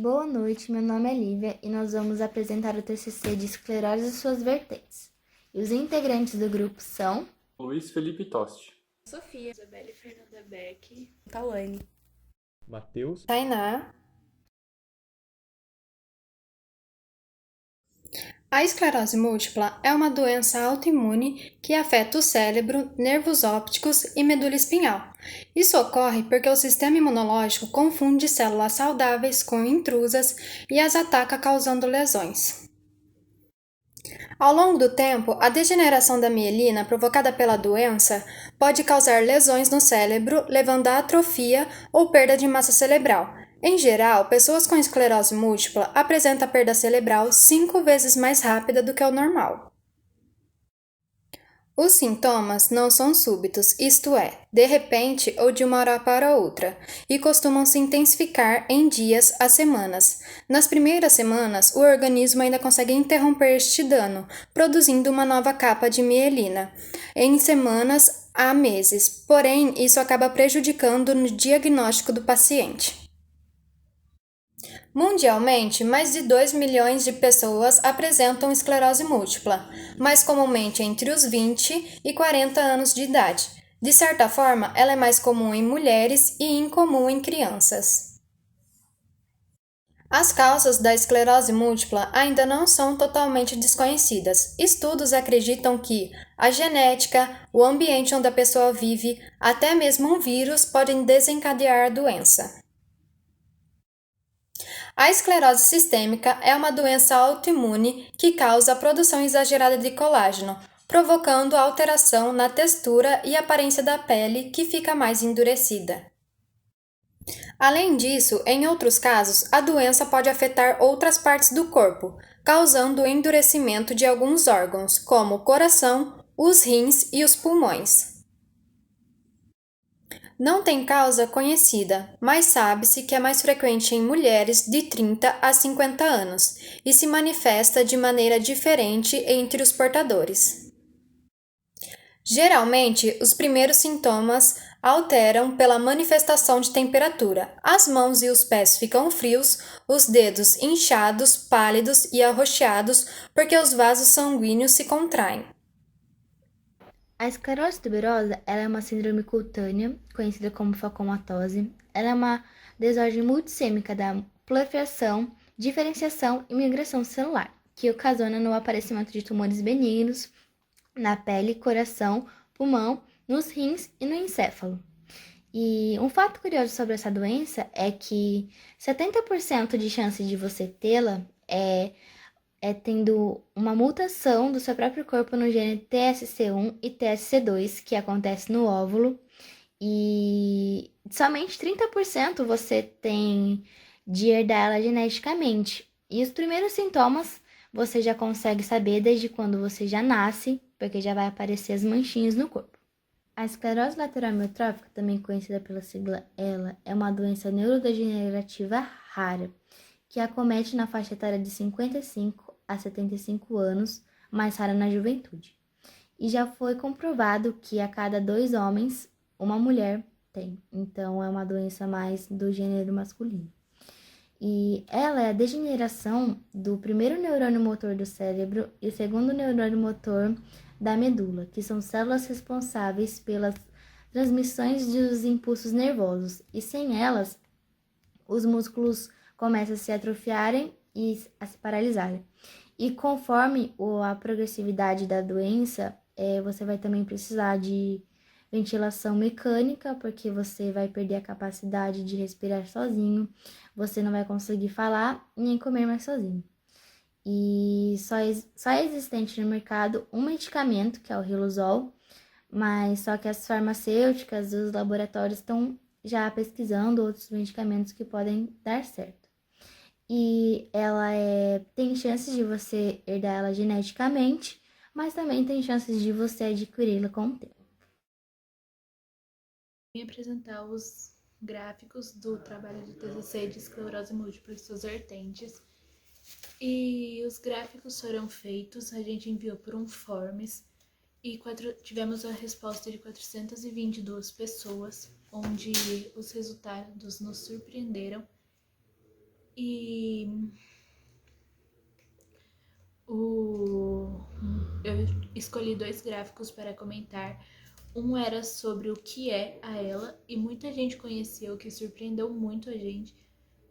Boa noite, meu nome é Lívia e nós vamos apresentar o TCC de esclerose e suas vertentes. E os integrantes do grupo são Luiz Felipe Tosti, Sofia, Isabelle Fernanda Beck, Tawane, Matheus, Tainá. A esclerose múltipla é uma doença autoimune que afeta o cérebro, nervos ópticos e medula espinhal. Isso ocorre porque o sistema imunológico confunde células saudáveis com intrusas e as ataca causando lesões. Ao longo do tempo, a degeneração da mielina provocada pela doença pode causar lesões no cérebro, levando à atrofia ou perda de massa cerebral. Em geral, pessoas com esclerose múltipla apresentam a perda cerebral 5 vezes mais rápida do que o normal. Os sintomas não são súbitos, isto é, de repente ou de uma hora para outra, e costumam se intensificar em dias a semanas. Nas primeiras semanas, o organismo ainda consegue interromper este dano, produzindo uma nova capa de mielina, em semanas a meses, porém isso acaba prejudicando no diagnóstico do paciente. Mundialmente, mais de 2 milhões de pessoas apresentam esclerose múltipla, mais comumente entre os 20 e 40 anos de idade. De certa forma, ela é mais comum em mulheres e incomum em crianças. As causas da esclerose múltipla ainda não são totalmente desconhecidas. Estudos acreditam que a genética, o ambiente onde a pessoa vive, até mesmo um vírus podem desencadear a doença. A esclerose sistêmica é uma doença autoimune que causa a produção exagerada de colágeno, provocando alteração na textura e aparência da pele, que fica mais endurecida. Além disso, em outros casos, a doença pode afetar outras partes do corpo, causando o endurecimento de alguns órgãos, como o coração, os rins e os pulmões. Não tem causa conhecida, mas sabe-se que é mais frequente em mulheres de 30 a 50 anos e se manifesta de maneira diferente entre os portadores. Geralmente, os primeiros sintomas alteram pela manifestação de temperatura. As mãos e os pés ficam frios, os dedos inchados, pálidos e arroxeados porque os vasos sanguíneos se contraem. a esclerose tuberosa. Ela é uma síndrome cutânea, conhecida como facomatose. Ela é uma desordem multissêmica da proliferação, diferenciação e migração celular, que ocasiona no aparecimento de tumores benignos na pele, coração, pulmão, nos rins e no encéfalo. E um fato curioso sobre essa doença é que 70% de chance de você tê-la é tendo uma mutação do seu próprio corpo no gene TSC1 e TSC2, que acontece no óvulo, e somente 30% você tem de herdar ela geneticamente. E os primeiros sintomas você já consegue saber desde quando você já nasce, porque já vai aparecer as manchinhas no corpo. A esclerose lateral amiotrófica, também conhecida pela sigla ELA, é uma doença neurodegenerativa rara, que acomete na faixa etária de 55 a 75 anos, mais rara na juventude. E já foi comprovado que a cada 2 homens, uma mulher tem. Então, é uma doença mais do gênero masculino. E ela é a degeneração do primeiro neurônio motor do cérebro e o segundo neurônio motor da medula, que são células responsáveis pelas transmissões dos impulsos nervosos. E sem elas, os músculos começam a se atrofiarem e a se paralisarem. E conforme a progressividade da doença, você vai também precisar de ventilação mecânica, porque você vai perder a capacidade de respirar sozinho, você não vai conseguir falar nem comer mais sozinho. E só é existente no mercado um medicamento, que é o Riluzol, mas só que as farmacêuticas, os laboratórios estão já pesquisando outros medicamentos que podem dar certo. E ela tem chances de você herdar ela geneticamente, mas também tem chances de você adquiri-la com o tempo. Vim apresentar os gráficos do trabalho de TCC de esclerose múltipla e suas vertentes. E os gráficos foram feitos, a gente enviou por um forms e tivemos a resposta de 422 pessoas, onde os resultados nos surpreenderam. E eu escolhi 2 gráficos para comentar. Um era sobre o que é a ELA, e muita gente conheceu, o que surpreendeu muito a gente,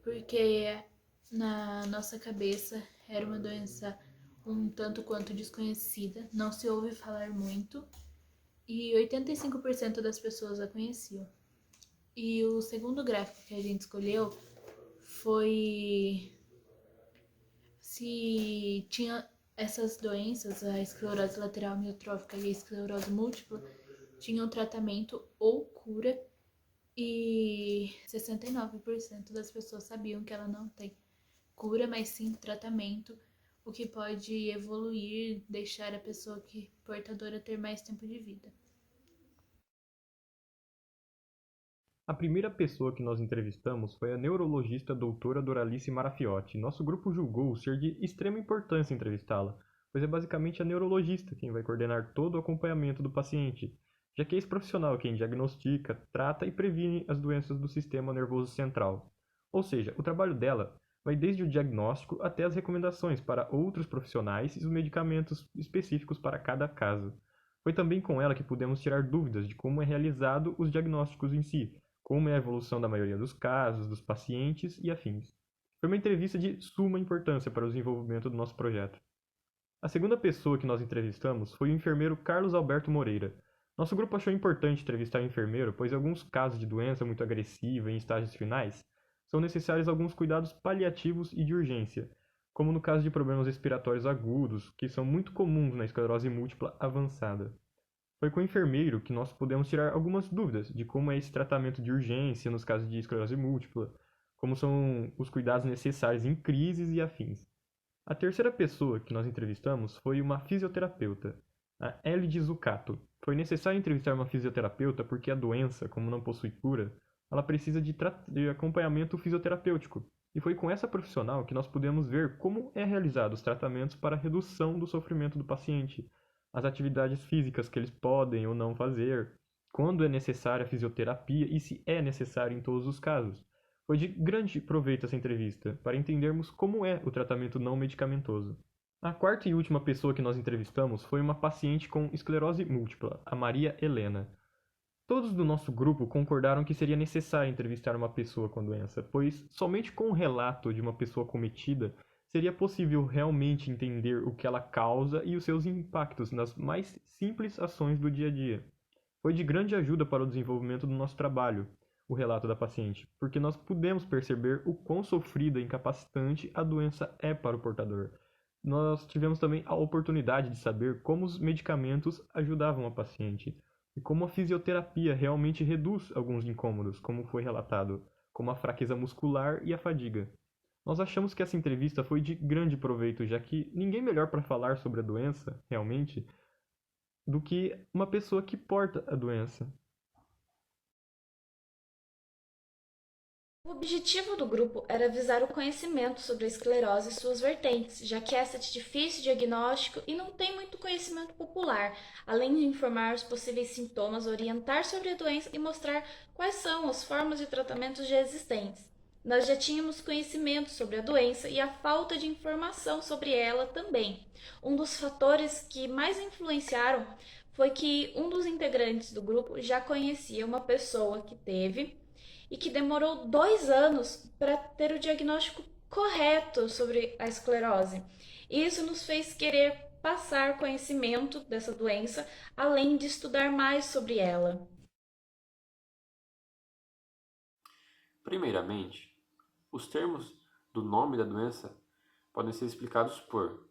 porque na nossa cabeça era uma doença um tanto quanto desconhecida, não se ouve falar muito, e 85% das pessoas a conheciam. E o segundo gráfico que a gente escolheu foi se tinha essas doenças, a esclerose lateral amiotrófica e a esclerose múltipla, tinham tratamento ou cura, e 69% das pessoas sabiam que ela não tem cura, mas sim tratamento, o que pode evoluir, deixar a pessoa que portadora ter mais tempo de vida. A primeira pessoa que nós entrevistamos foi a neurologista doutora Doralice Marafiotti. Nosso grupo julgou ser de extrema importância entrevistá-la, pois é basicamente a neurologista quem vai coordenar todo o acompanhamento do paciente, já que é esse profissional quem diagnostica, trata e previne as doenças do sistema nervoso central. Ou seja, o trabalho dela vai desde o diagnóstico até as recomendações para outros profissionais e os medicamentos específicos para cada caso. Foi também com ela que pudemos tirar dúvidas de como é realizado os diagnósticos em si, como é a evolução da maioria dos casos, dos pacientes e afins. Foi uma entrevista de suma importância para o desenvolvimento do nosso projeto. A segunda pessoa que nós entrevistamos foi o enfermeiro Carlos Alberto Moreira. Nosso grupo achou importante entrevistar o enfermeiro, pois em alguns casos de doença muito agressiva em estágios finais, são necessários alguns cuidados paliativos e de urgência, como no caso de problemas respiratórios agudos, que são muito comuns na esclerose múltipla avançada. Foi com o enfermeiro que nós pudemos tirar algumas dúvidas de como é esse tratamento de urgência nos casos de esclerose múltipla, como são os cuidados necessários em crises e afins. A terceira pessoa que nós entrevistamos foi uma fisioterapeuta, a Elide Zucato. Foi necessário entrevistar uma fisioterapeuta porque a doença, como não possui cura, ela precisa de acompanhamento fisioterapêutico. E foi com essa profissional que nós pudemos ver como é realizado os tratamentos para a redução do sofrimento do paciente, as atividades físicas que eles podem ou não fazer, quando é necessária a fisioterapia e se é necessário em todos os casos. Foi de grande proveito essa entrevista, para entendermos como é o tratamento não medicamentoso. A quarta e última pessoa que nós entrevistamos foi uma paciente com esclerose múltipla, a Maria Helena. Todos do nosso grupo concordaram que seria necessário entrevistar uma pessoa com doença, pois somente com o relato de uma pessoa cometida seria possível realmente entender o que ela causa e os seus impactos nas mais simples ações do dia a dia. Foi de grande ajuda para o desenvolvimento do nosso trabalho, o relato da paciente, porque nós pudemos perceber o quão sofrida e incapacitante a doença é para o portador. Nós tivemos também a oportunidade de saber como os medicamentos ajudavam a paciente e como a fisioterapia realmente reduz alguns incômodos, como foi relatado, como a fraqueza muscular e a fadiga. Nós achamos que essa entrevista foi de grande proveito, já que ninguém melhor para falar sobre a doença, realmente, do que uma pessoa que porta a doença. O objetivo do grupo era visar o conhecimento sobre a esclerose e suas vertentes, já que essa é de difícil diagnóstico e não tem muito conhecimento popular, além de informar os possíveis sintomas, orientar sobre a doença e mostrar quais são as formas de tratamentos já existentes. Nós já tínhamos conhecimento sobre a doença e a falta de informação sobre ela também. Um dos fatores que mais influenciaram foi que um dos integrantes do grupo já conhecia uma pessoa que teve e que demorou 2 anos para ter o diagnóstico correto sobre a esclerose. Isso nos fez querer passar conhecimento dessa doença, além de estudar mais sobre ela. Primeiramente, os termos do nome da doença podem ser explicados por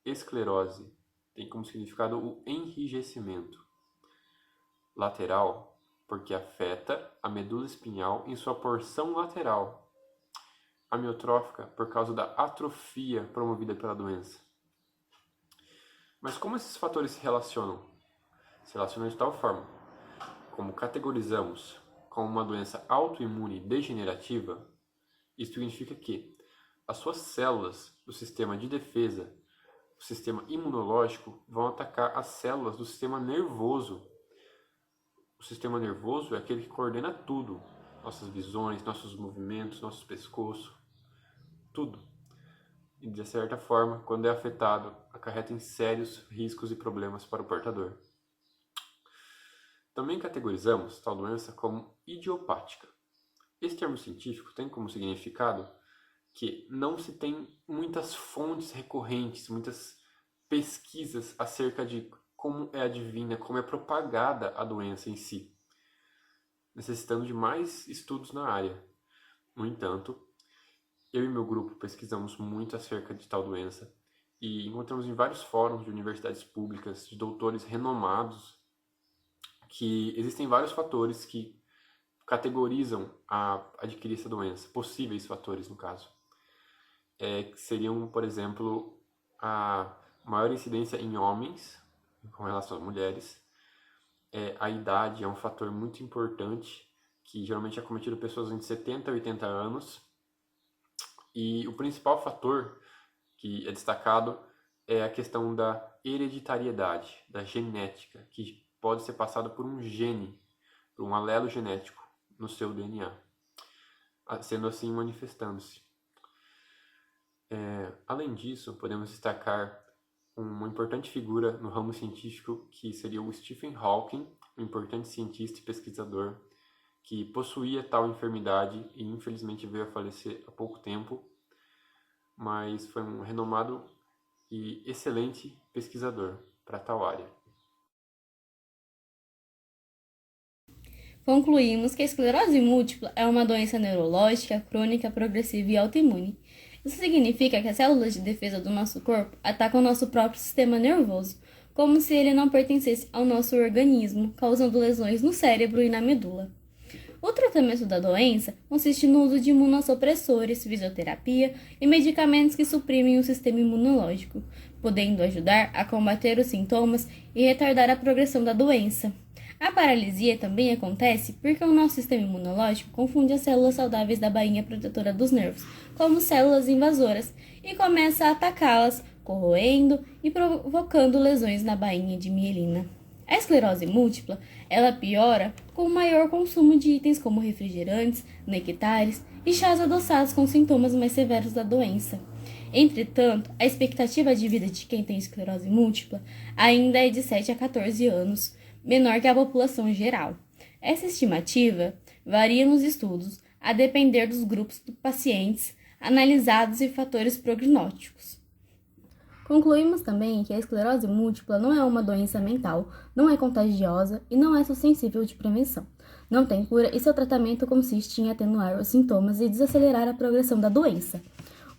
esclerose, tem como significado o enrijecimento. Lateral, porque afeta a medula espinhal em sua porção lateral. Amiotrófica, por causa da atrofia promovida pela doença. Mas como esses fatores se relacionam? Se relacionam de tal forma, como categorizamos como uma doença autoimune degenerativa, isso significa que as suas células do sistema de defesa, o sistema imunológico, vão atacar as células do sistema nervoso. O sistema nervoso é aquele que coordena tudo, nossas visões, nossos movimentos, nosso pescoço. tudo. E, de certa forma, quando é afetado, acarreta em sérios riscos e problemas para o portador. Também categorizamos tal doença como idiopática. Esse termo científico tem como significado que não se tem muitas fontes recorrentes, muitas pesquisas acerca de como é advinda, como é propagada a doença em si, necessitando de mais estudos na área. No entanto, eu e meu grupo pesquisamos muito acerca de tal doença e encontramos em vários fóruns de universidades públicas, de doutores renomados, que existem vários fatores que categorizam a adquirir essa doença, possíveis fatores no caso. Que seriam, por exemplo, a maior incidência em homens com relação a mulheres. A idade é um fator muito importante, que geralmente é cometido por pessoas entre 70 e 80 anos. E o principal fator que é destacado é a questão da hereditariedade, da genética, que pode ser passado por um gene, por um alelo genético no seu DNA, sendo assim manifestando-se. Além disso, podemos destacar uma importante figura no ramo científico que seria o Stephen Hawking, um importante cientista e pesquisador que possuía tal enfermidade e infelizmente veio a falecer há pouco tempo, mas foi um renomado e excelente pesquisador para tal área. Concluímos que a esclerose múltipla é uma doença neurológica, crônica, progressiva e autoimune. Isso significa que as células de defesa do nosso corpo atacam o nosso próprio sistema nervoso, como se ele não pertencesse ao nosso organismo, causando lesões no cérebro e na medula. O tratamento da doença consiste no uso de imunossupressores, fisioterapia e medicamentos que suprimem o sistema imunológico, podendo ajudar a combater os sintomas e retardar a progressão da doença. A paralisia também acontece porque o nosso sistema imunológico confunde as células saudáveis da bainha protetora dos nervos como células invasoras e começa a atacá-las, corroendo e provocando lesões na bainha de mielina. A esclerose múltipla, ela piora com o maior consumo de itens como refrigerantes, nectares e chás adoçados com sintomas mais severos da doença. Entretanto, a expectativa de vida de quem tem esclerose múltipla ainda é de 7 a 14 anos, menor que a população geral. Essa estimativa varia nos estudos, a depender dos grupos de pacientes analisados e fatores prognósticos. Concluímos também que a esclerose múltipla não é uma doença mental, não é contagiosa e não é suscetível de prevenção. Não tem cura e seu tratamento consiste em atenuar os sintomas e desacelerar a progressão da doença.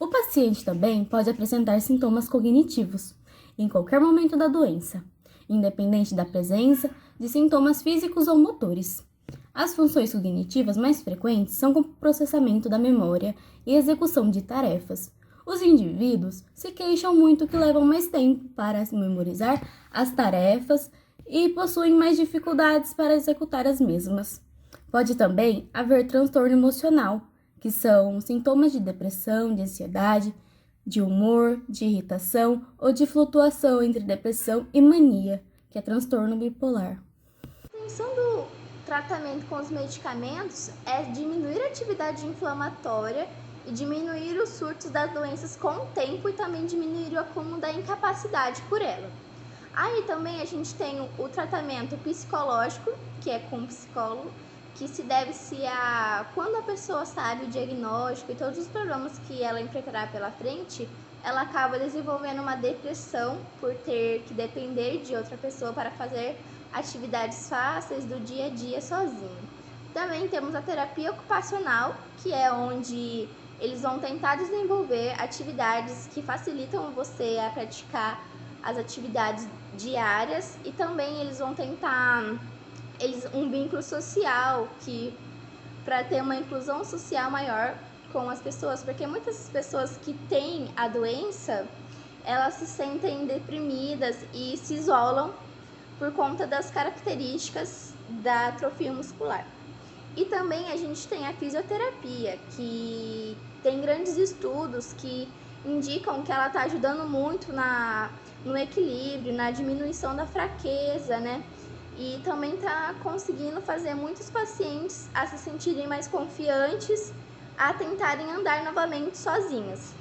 O paciente também pode apresentar sintomas cognitivos em qualquer momento da doença, independente da presença de sintomas físicos ou motores. As funções cognitivas mais frequentes são o processamento da memória e execução de tarefas. Os indivíduos se queixam muito que levam mais tempo para memorizar as tarefas e possuem mais dificuldades para executar as mesmas. Pode também haver transtorno emocional, que são sintomas de depressão, de ansiedade, de humor, de irritação ou de flutuação entre depressão e mania, que é transtorno bipolar. A função do tratamento com os medicamentos é diminuir a atividade inflamatória e diminuir os surtos das doenças com o tempo e também diminuir o acúmulo da incapacidade por ela. Aí também a gente tem o tratamento psicológico, que é com o psicólogo, que se deve-se a quando a pessoa sabe o diagnóstico e todos os problemas que ela enfrentará pela frente, ela acaba desenvolvendo uma depressão por ter que depender de outra pessoa para fazer atividades fáceis do dia a dia sozinho. Também temos a terapia ocupacional, que é onde eles vão tentar desenvolver atividades que facilitam você a praticar as atividades diárias e também eles vão tentar um vínculo social para ter uma inclusão social maior com as pessoas, porque muitas pessoas que têm a doença, elas se sentem deprimidas e se isolam por conta das características da atrofia muscular. E também a gente tem a fisioterapia, que tem grandes estudos que indicam que ela está ajudando muito no equilíbrio, na diminuição da fraqueza, né? E também está conseguindo fazer muitos pacientes a se sentirem mais confiantes, a tentarem andar novamente sozinhas.